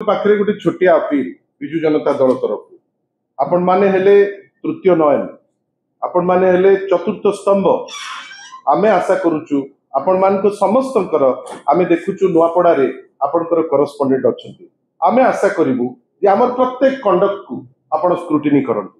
पाखरे गोटे छोटिया अपील विजु जनता दल तरफ आपण माने हेले तृतीय नयन आपण माने हेले चतुर्थ स्तंभ आमे आशा करूचु आपण मान को समस्तंकर आमे देखुचु नुआपड़ा रे आपनकर करस्पोंडेंट अछंती आमे आशा करिवु जे हमर प्रत्येक कंडक्ट को आपण स्क्रूटिनी करंतु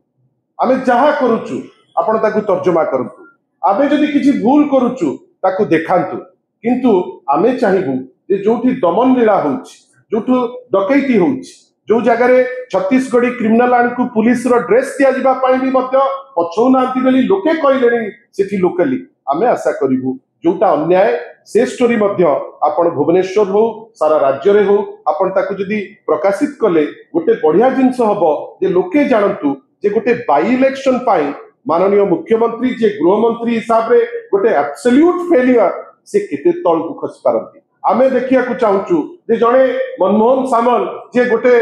आमे जहा करूचु आपण ताकू तर्जमा करंतु आमे जदि किछि भूल करूचु ताकू देखांतु किंतु आमे चाहिबु जे जोठी दमन लीला होउछि जोठु डकैती होउछि जो जगह छत्तीसगढ़ी क्रिमिनाल आन को पुलिस रो ड्रेस दिया जिबा पाई भी मध्य पछौ नांती बेली लोके कहलेनी सेठी लोकली आमे आशा करिवु जोटा अन्याय से स्टोरी मध्य आपण भुवनेश्वर हो सारा राज्य रे हो आपण ताकू जदी प्रकाशित कले गोटे बढ़िया जिंस हबो जे लोके जानंतु जे गोटे बाई इलेक्शन पाई माननीय मुख्यमंत्री जे गृह मंत्री हिसाब रे गोटे एब्सोल्यूट फेलियर से केते तळ को खस पारंती आमे देखिया को चाहूचु जे जणे मनमोहन सामल जे गोटे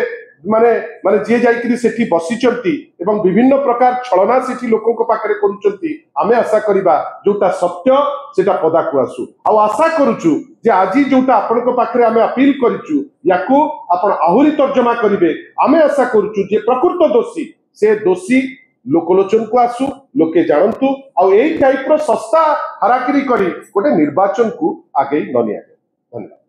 माने माने जे जाईकरी सेठी बसिचंती एवं विभिन्न प्रकार छलना सेठी लोकों को पाखरे करूचंती आमे आशा करिबा जोटा सत्य सेटा पदा को आसु आ आशा करूचु जे आजी जोटा आपन को पाखरे आमे अपील करिचु याकू आपण आहुरी तर्जमा करिवे आमे आशा करूचु जे प्रकृत दोषी से दोषी लोकलोचन को आसु लोके जानतु आ एई टाइप रो सस्ता हराकिरी करी गोटे निर्वाचन को आगे न निया धन्यवाद।